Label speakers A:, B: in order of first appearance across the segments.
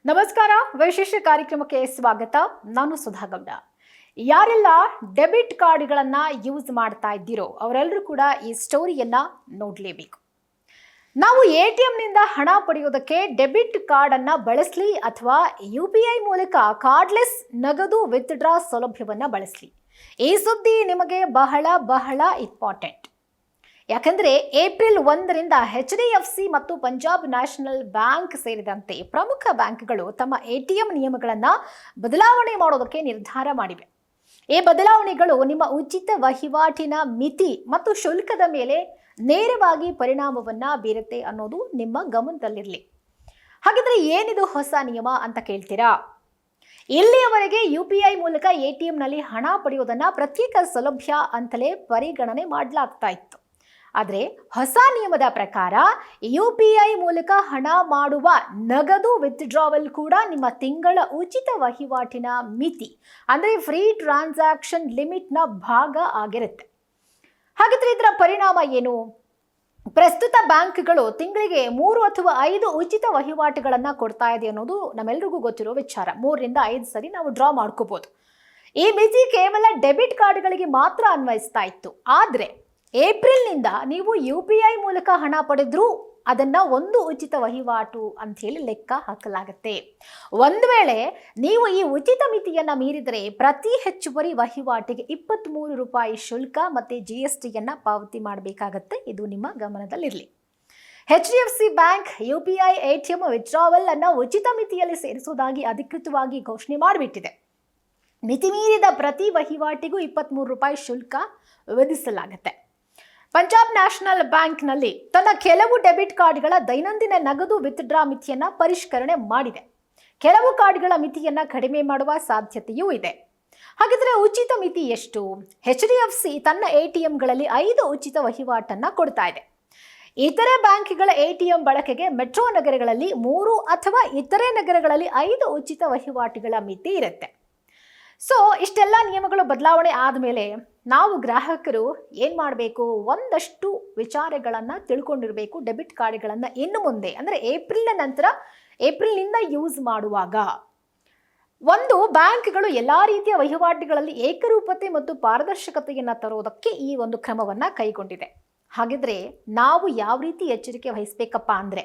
A: ನಮಸ್ಕಾರ, ವಿಶೇಷ ಕಾರ್ಯಕ್ರಮಕ್ಕೆ ಸ್ವಾಗತ. ನಾನು ಸುಧಾಗೌಡ. ಯಾರೆಲ್ಲ ಡೆಬಿಟ್ ಕಾರ್ಡ್ಗಳನ್ನ ಯೂಸ್ ಮಾಡ್ತಾ ಇದ್ದೀರೋ ಅವರೆಲ್ಲರೂ ಕೂಡ ಈ ಸ್ಟೋರಿಯನ್ನ ನೋಡಲೇಬೇಕು. ನಾವು ATM ನಿಂದ ಹಣ ಪಡೆಯೋದಕ್ಕೆ ಡೆಬಿಟ್ ಕಾರ್ಡ್ ಅನ್ನ ಬಳಸಲಿ ಅಥವಾ UPI ಮೂಲಕ ಕಾರ್ಡ್ಲೆಸ್ ನಗದು ವಿತ್ಡ್ರಾ ಸೌಲಭ್ಯವನ್ನ ಬಳಸಲಿ, ಈ ಸುದ್ದಿ ನಿಮಗೆ ಬಹಳ ಬಹಳ ಇಂಪಾರ್ಟೆಂಟ್. ಯಾಕಂದ್ರೆ ಏಪ್ರಿಲ್ 1ರಿಂದ HDFC ಮತ್ತು ಪಂಜಾಬ್ ನ್ಯಾಷನಲ್ ಬ್ಯಾಂಕ್ ಸೇರಿದಂತೆ ಪ್ರಮುಖ ಬ್ಯಾಂಕ್ಗಳು ತಮ್ಮ ATM ನಿಯಮಗಳನ್ನ ಬದಲಾವಣೆ ಮಾಡೋದಕ್ಕೆ ನಿರ್ಧಾರ ಮಾಡಿವೆ. ಈ ಬದಲಾವಣೆಗಳು ನಿಮ್ಮ ಉಚಿತ ವಹಿವಾಟಿನ ಮಿತಿ ಮತ್ತು ಶುಲ್ಕದ ಮೇಲೆ ನೇರವಾಗಿ ಪರಿಣಾಮವನ್ನ ಬೀರುತ್ತೆ ಅನ್ನೋದು ನಿಮ್ಮ ಗಮನದಲ್ಲಿರಲಿ. ಹಾಗಿದ್ರೆ ಏನಿದು ಹೊಸ ನಿಯಮ ಅಂತ ಕೇಳ್ತೀರಾ? ಇಲ್ಲಿಯವರೆಗೆ UPI ಮೂಲಕ ATM ನಲ್ಲಿ ಹಣ ಪಡೆಯೋದನ್ನ ಪ್ರತ್ಯೇಕ ಸೌಲಭ್ಯ ಅಂತಲೇ ಪರಿಗಣನೆ ಮಾಡಲಾಗ್ತಾ ಇತ್ತು. ಆದರೆ ಹೊಸ ನಿಯಮದ ಪ್ರಕಾರ UPI ಮೂಲಕ ಹಣ ಮಾಡುವ ನಗದು ವಿತ್ಡ್ರಾವಲ್ ಕೂಡ ನಿಮ್ಮ ತಿಂಗಳ ಉಚಿತ ವಹಿವಾಟಿನ ಮಿತಿ ಅಂದರೆ ಫ್ರೀ ಟ್ರಾನ್ಸಾಕ್ಷನ್ ಲಿಮಿಟ್ನ ಭಾಗ ಆಗಿರುತ್ತೆ. ಹಾಗಿದ್ರೆ ಇದರ ಪರಿಣಾಮ ಏನು? ಪ್ರಸ್ತುತ ಬ್ಯಾಂಕ್ಗಳು ತಿಂಗಳಿಗೆ 3 ಅಥವಾ 5 ಉಚಿತ ವಹಿವಾಟುಗಳನ್ನ ಕೊಡ್ತಾ ಇದೆ ಅನ್ನೋದು ನಮ್ಮೆಲ್ರಿಗೂ ಗೊತ್ತಿರೋ ವಿಚಾರ. 3ರಿಂದ 5 ಸರಿ ನಾವು ಡ್ರಾ ಮಾಡ್ಕೋಬಹುದು. ಈ ಮಿತಿ ಕೇವಲ ಡೆಬಿಟ್ ಕಾರ್ಡ್ಗಳಿಗೆ ಮಾತ್ರ ಅನ್ವಯಿಸ್ತಾ ಇತ್ತು. ಆದ್ರೆ ಏಪ್ರಿಲ್ನಿಂದ ನೀವು UPI ಮೂಲಕ ಹಣ ಪಡೆದ್ರೂ ಅದನ್ನ ಒಂದು ಉಚಿತ ವಹಿವಾಟು ಅಂತ ಹೇಳಿ ಲೆಕ್ಕ ಹಾಕಲಾಗುತ್ತೆ. ಒಂದು ವೇಳೆ ನೀವು ಈ ಉಚಿತ ಮಿತಿಯನ್ನ ಮೀರಿದರೆ ಪ್ರತಿ ಹೆಚ್ಚುವರಿ ವಹಿವಾಟಿಗೆ 23 ರೂಪಾಯಿ ಶುಲ್ಕ ಮತ್ತೆ GSTಯನ್ನ ಪಾವತಿ ಮಾಡಬೇಕಾಗತ್ತೆ. ಇದು ನಿಮ್ಮ ಗಮನದಲ್ಲಿರಲಿ. HDFC bank UPI ATM withdrawal ಅನ್ನ ಉಚಿತ ಮಿತಿಯಲ್ಲಿ ಸೇರಿಸುವುದಾಗಿ ಅಧಿಕೃತವಾಗಿ ಘೋಷಣೆ ಮಾಡಿಬಿಟ್ಟಿದೆ. ಮಿತಿ ಮೀರಿದ ಪ್ರತಿ ವಹಿವಾಟಿಗೂ 23 ರೂಪಾಯಿ ಶುಲ್ಕ ವಿಧಿಸಲಾಗುತ್ತೆ. ಪಂಜಾಬ್ ನ್ಯಾಷನಲ್ ಬ್ಯಾಂಕ್ನಲ್ಲಿ ತನ್ನ ಕೆಲವು ಡೆಬಿಟ್ ಕಾರ್ಡ್ಗಳ ದೈನಂದಿನ ನಗದು ವಿತ್ಡ್ರಾ ಮಿತಿಯನ್ನ ಪರಿಷ್ಕರಣೆ ಮಾಡಿದೆ. ಕೆಲವು ಕಾರ್ಡ್ಗಳ ಮಿತಿಯನ್ನ ಕಡಿಮೆ ಮಾಡುವ ಸಾಧ್ಯತೆಯೂ ಇದೆ. ಹಾಗಿದ್ರೆ ಉಚಿತ ಮಿತಿ ಎಷ್ಟು? HDFC ತನ್ನ ATMಗಳಲ್ಲಿ 5 ಉಚಿತ ವಹಿವಾಟನ್ನ ಕೊಡ್ತಾ ಇದೆ. ಇತರೆ ಬ್ಯಾಂಕ್ಗಳ ATM ಬಳಕೆಗೆ ಮೆಟ್ರೋ ನಗರಗಳಲ್ಲಿ 3 ಅಥವಾ ಇತರೆ ನಗರಗಳಲ್ಲಿ 5 ಉಚಿತ ವಹಿವಾಟುಗಳ ಮಿತಿ ಇರುತ್ತೆ. ಸೊ ಇಷ್ಟೆಲ್ಲ ನಿಯಮಗಳು ಬದಲಾವಣೆ ಆದಮೇಲೆ ನಾವು ಗ್ರಾಹಕರು ಏನು ಮಾಡಬೇಕು? ಒಂದಷ್ಟು ವಿಚಾರಗಳನ್ನು ತಿಳ್ಕೊಂಡಿರಬೇಕು. ಡೆಬಿಟ್ ಕಾರ್ಡ್ಗಳನ್ನು ಇನ್ನು ಮುಂದೆ ಅಂದರೆ ಏಪ್ರಿಲ್ನಿಂದ ಯೂಸ್ ಮಾಡುವಾಗ ಒಂದು ಬ್ಯಾಂಕ್ಗಳು ಎಲ್ಲ ರೀತಿಯ ವಹಿವಾಟುಗಳಲ್ಲಿ ಏಕರೂಪತೆ ಮತ್ತು ಪಾರದರ್ಶಕತೆಯನ್ನು ತರೋದಕ್ಕೆ ಈ ಒಂದು ಕ್ರಮವನ್ನು ಕೈಗೊಂಡಿದೆ. ಹಾಗಿದ್ರೆ ನಾವು ಯಾವ ರೀತಿ ಎಚ್ಚರಿಕೆ ವಹಿಸಬೇಕಪ್ಪ ಅಂದರೆ,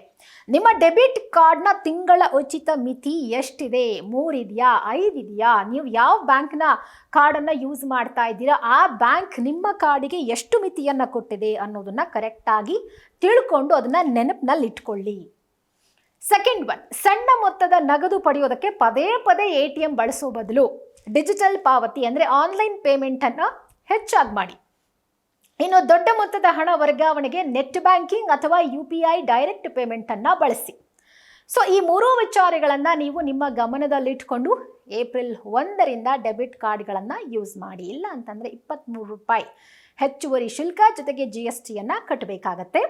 A: ನಿಮ್ಮ ಡೆಬಿಟ್ ಕಾರ್ಡ್ನ ತಿಂಗಳ ಉಚಿತ ಮಿತಿ ಎಷ್ಟಿದೆ? 3 ಇದೆಯಾ, 5 ಇದೆಯಾ? ನೀವು ಯಾವ ಬ್ಯಾಂಕ್ನ ಕಾರ್ಡನ್ನು ಯೂಸ್ ಮಾಡ್ತಾ ಇದ್ದೀರಾ, ಆ ಬ್ಯಾಂಕ್ ನಿಮ್ಮ ಕಾರ್ಡಿಗೆ ಎಷ್ಟು ಮಿತಿಯನ್ನು ಕೊಟ್ಟಿದೆ ಅನ್ನೋದನ್ನ ಕರೆಕ್ಟಾಗಿ ತಿಳ್ಕೊಂಡು ಅದನ್ನ ನೆನಪಿನಲ್ಲಿ ಇಟ್ಕೊಳ್ಳಿ. ಸೆಕೆಂಡ್ ಒನ್, ಸಣ್ಣ ಮೊತ್ತದ ನಗದು ಪಡೆಯೋದಕ್ಕೆ ಪದೇ ಪದೇ ATM ಬಳಸೋ ಬದಲು ಡಿಜಿಟಲ್ ಪಾವತಿ ಅಂದರೆ ಆನ್ಲೈನ್ ಪೇಮೆಂಟನ್ನು ಹೆಚ್ಚಾಗಿ ಮಾಡಿ. ಇನ್ನು ದೊಡ್ಡ ಮೊತ್ತದ ಹಣ ವರ್ಗಾವಣೆಗೆ ನೆಟ್ ಬ್ಯಾಂಕಿಂಗ್ ಅಥವಾ UPI ಡೈರೆಕ್ಟ್ ಪೇಮೆಂಟ್ ಅನ್ನ ಬಳಸಿ. ಸೊ ಈ 3 ವಿಚಾರಗಳನ್ನ ನೀವು ನಿಮ್ಮ ಗಮನದಲ್ಲಿಟ್ಕೊಂಡು ಏಪ್ರಿಲ್ 1ರಿಂದ ಡೆಬಿಟ್ ಕಾರ್ಡ್ಗಳನ್ನ ಯೂಸ್ ಮಾಡಿ. ಇಲ್ಲ ಅಂತಂದ್ರೆ 23 ರೂಪಾಯಿ ಹೆಚ್ಚುವರಿ ಶುಲ್ಕ ಜೊತೆಗೆ GSTಯನ್ನ ಕಟ್ಟಬೇಕಾಗತ್ತೆ.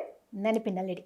A: ನೆನಪಿನಲ್ಲಿಡಿ.